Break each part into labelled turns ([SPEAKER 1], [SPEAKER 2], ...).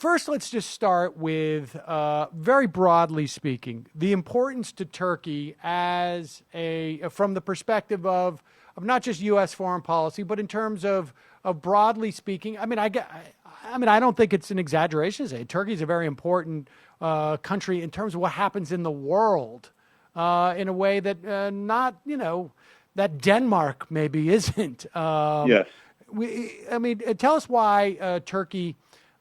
[SPEAKER 1] first, let's just start with, very broadly speaking, the importance to Turkey as from the perspective of not just U.S. foreign policy, but in terms of broadly speaking. I mean, I don't think it's an exaggeration to say Turkey is a very important country in terms of what happens in the world, in a way that that Denmark maybe isn't.
[SPEAKER 2] Yes.
[SPEAKER 1] Tell us why Turkey.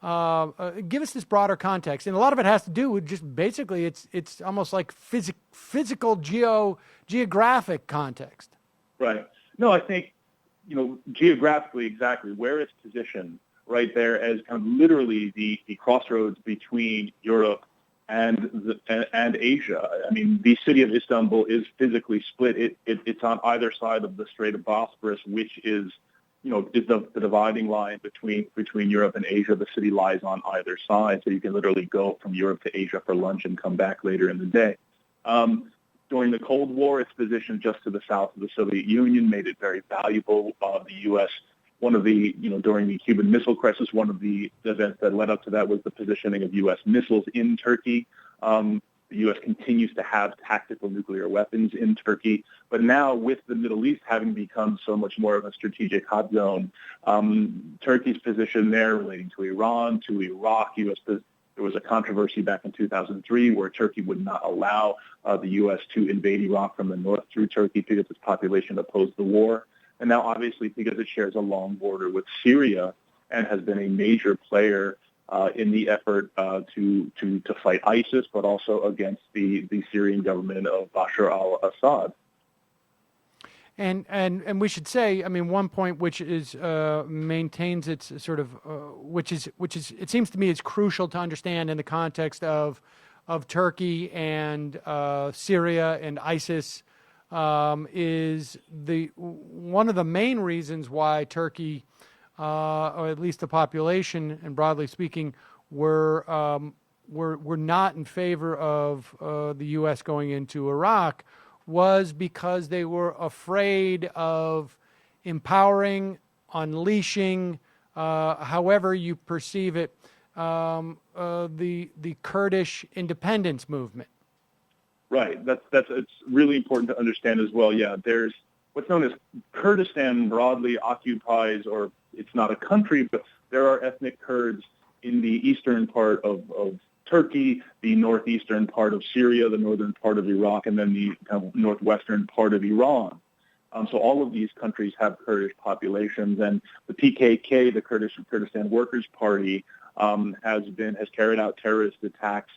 [SPEAKER 1] Give us this broader context, and a lot of it has to do with just basically it's almost like physical geographic context.
[SPEAKER 2] Right. No, I think geographically exactly where it's positioned, right there as kind of literally the crossroads between Europe and Asia. I mean, the city of Istanbul is physically split. It's on either side of the Strait of Bosporus, which is the dividing line between Europe and Asia. The city lies on either side, so you can literally go from Europe to Asia for lunch and come back later in the day. During the Cold War, its position just to the south of the Soviet Union made it very valuable. The U.S., during the Cuban Missile Crisis, one of the events that led up to that was the positioning of U.S. missiles in Turkey. The U.S. continues to have tactical nuclear weapons in Turkey, but now with the Middle East having become so much more of a strategic hot zone, Turkey's position there relating to Iran, to Iraq, there was a controversy back in 2003 where Turkey would not allow the U.S. to invade Iraq from the north through Turkey because its population opposed the war. And now, obviously, because it shares a long border with Syria and has been a major player in the effort to fight ISIS, but also against the Syrian government of Bashar al-Assad.
[SPEAKER 1] And we should say, I mean, one point which is maintains its sort of which is it seems to me is crucial to understand in the context of Turkey and Syria and ISIS, is one of the main reasons why Turkey, or at least the population and broadly speaking, were not in favor of the U.S. going into Iraq, was because they were afraid of empowering, unleashing, however you perceive it, the Kurdish independence movement.
[SPEAKER 2] Right. It's really important to understand as well. Yeah, there's what's known as Kurdistan broadly occupies, or it's not a country, but there are ethnic Kurds in the eastern part of Turkey, the northeastern part of Syria, the northern part of Iraq, and then the northwestern part of Iran. So all of these countries have Kurdish populations, and the PKK, the Kurdistan Workers' Party, has carried out terrorist attacks,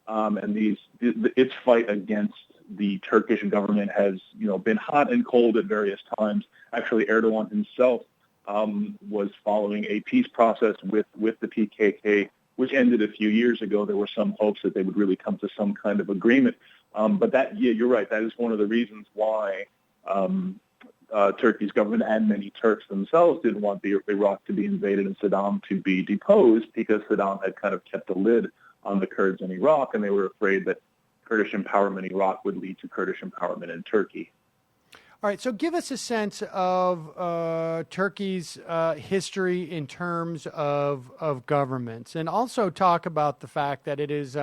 [SPEAKER 2] and its fight against the Turkish government has been hot and cold at various times. Actually, Erdogan himself was following a peace process with the PKK, which ended a few years ago. There were some hopes that they would really come to some kind of agreement. But you're right. That is one of the reasons why Turkey's government and many Turks themselves didn't want Iraq to be invaded and Saddam to be deposed, because Saddam had kind of kept a lid on the Kurds in Iraq, and they were afraid that Kurdish empowerment in Iraq would lead to Kurdish empowerment in Turkey.
[SPEAKER 1] All right, so give us a sense of Turkey's history in terms of governments, and also talk about the fact that it is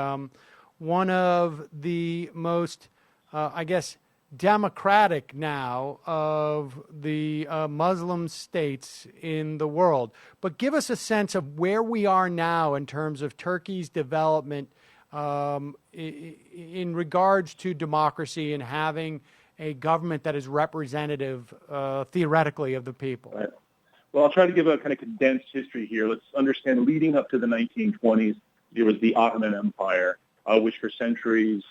[SPEAKER 1] one of the most, democratic now of the Muslim states in the world. But give us a sense of where we are now in terms of Turkey's development in regards to democracy and having a government that is representative, theoretically, of the people.
[SPEAKER 2] Right. Well, I'll try to give a kind of condensed history here. Let's understand, leading up to the 1920s, there was the Ottoman Empire, which for centuries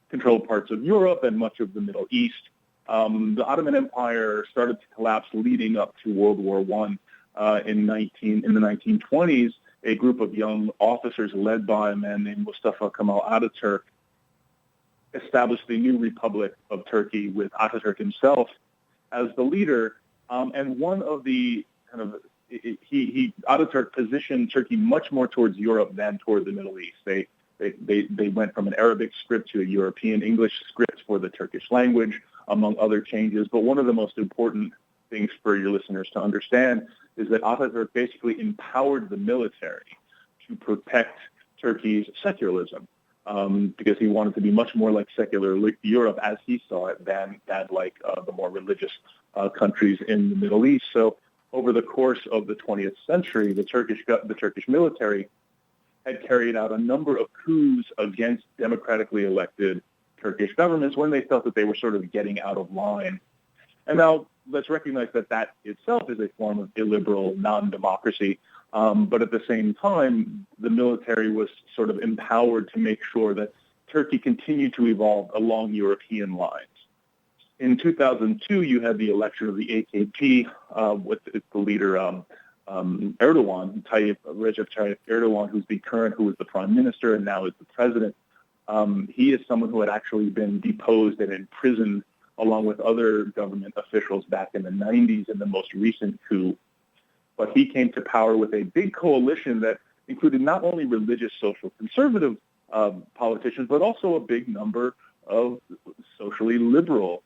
[SPEAKER 2] controlled parts of Europe and much of the Middle East. The Ottoman Empire started to collapse leading up to World War I. In the 1920s, a group of young officers led by a man named Mustafa Kemal Ataturk established the new Republic of Turkey with Ataturk himself as the leader. And one of the Ataturk positioned Turkey much more towards Europe than toward the Middle East. They went from an Arabic script to a European English script for the Turkish language, among other changes. But one of the most important things for your listeners to understand is that Ataturk basically empowered the military to protect Turkey's secularism, because he wanted to be much more like secular Europe as he saw it than like the more religious countries in the Middle East. So over the course of the 20th century, the Turkish military had carried out a number of coups against democratically elected Turkish governments when they felt that they were sort of getting out of line. And now let's recognize that that itself is a form of illiberal non-democracy. But at the same time, the military was sort of empowered to make sure that Turkey continued to evolve along European lines. In 2002, you had the election of the AKP with the leader Erdogan, Recep Tayyip Erdogan, who was the prime minister and now is the president. He is someone who had actually been deposed and imprisoned along with other government officials back in the 90s in the most recent coup. But he came to power with a big coalition that included not only religious social conservative politicians, but also a big number of socially liberal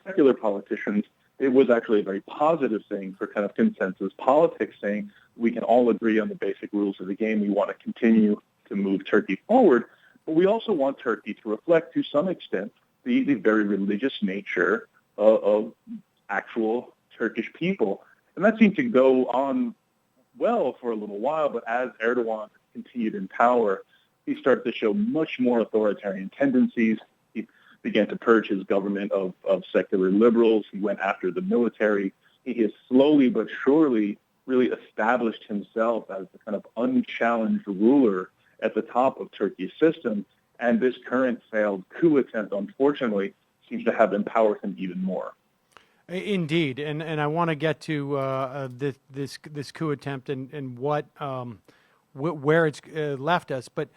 [SPEAKER 2] secular politicians. It was actually a very positive thing for kind of consensus politics, saying we can all agree on the basic rules of the game. We want to continue to move Turkey forward, but we also want Turkey to reflect to some extent the very religious nature of actual Turkish people. And that seemed to go on well for a little while, but as Erdogan continued in power, he started to show much more authoritarian tendencies. He began to purge his government of secular liberals. He went after the military. He has slowly but surely really established himself as the kind of unchallenged ruler at the top of Turkey's system. And this current failed coup attempt, unfortunately, seems to have empowered him even more.
[SPEAKER 1] Indeed, and I want to get to this coup attempt and what where it's left us, but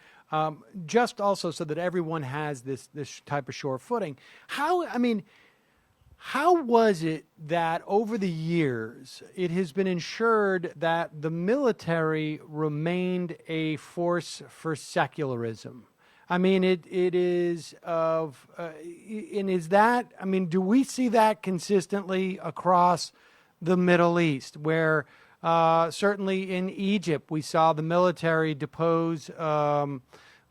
[SPEAKER 1] just also so that everyone has this type of sure footing. How was it that over the years it has been ensured that the military remained a force for secularism? I mean, it is of, and is that, I mean, do we see that consistently across the Middle East, where certainly in Egypt we saw the military depose the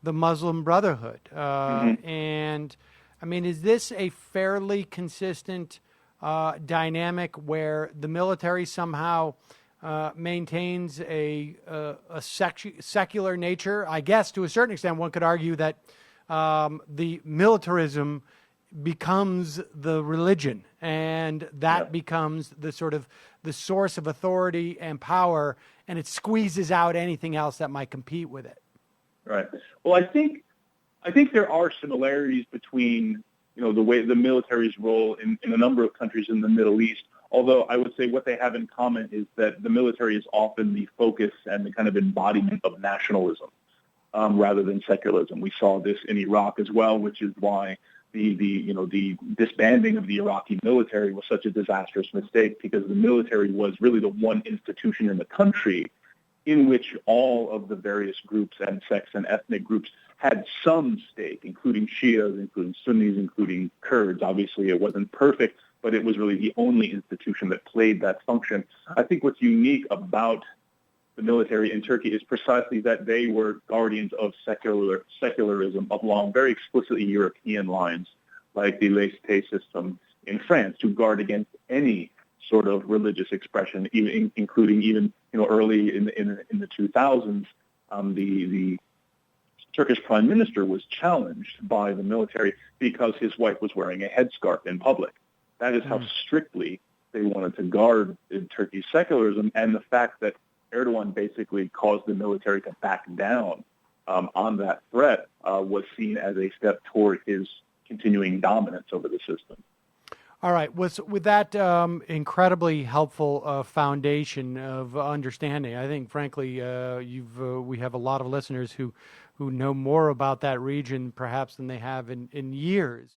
[SPEAKER 1] Muslim Brotherhood? And, I mean, is this a fairly consistent dynamic where the military somehow maintains a secular nature? I guess to a certain extent one could argue that the militarism becomes the religion, and that becomes the sort of the source of authority and power, and it squeezes out anything else that might compete with it.
[SPEAKER 2] Right. Well, I think there are similarities between the way the military's role in a number of countries in the Middle East. Although I would say what they have in common is that the military is often the focus and the kind of embodiment of nationalism rather than secularism. We saw this in Iraq as well, which is why the disbanding of the Iraqi military was such a disastrous mistake, because the military was really the one institution in the country in which all of the various groups and sects and ethnic groups had some stake, including Shias, including Sunnis, including Kurds. Obviously, it wasn't perfect, but it was really the only institution that played that function. I think what's unique about the military in Turkey is precisely that they were guardians of secularism along very explicitly European lines, like the laïcité system in France, to guard against any sort of religious expression, including early in the 2000s. The Turkish prime minister was challenged by the military because his wife was wearing a headscarf in public. That is how strictly they wanted to guard Turkey's secularism, and the fact that Erdogan basically caused the military to back down on that threat was seen as a step toward his continuing dominance over the system.
[SPEAKER 1] All right. With that incredibly helpful foundation of understanding, I think, frankly, we have a lot of listeners who know more about that region perhaps than they have in years.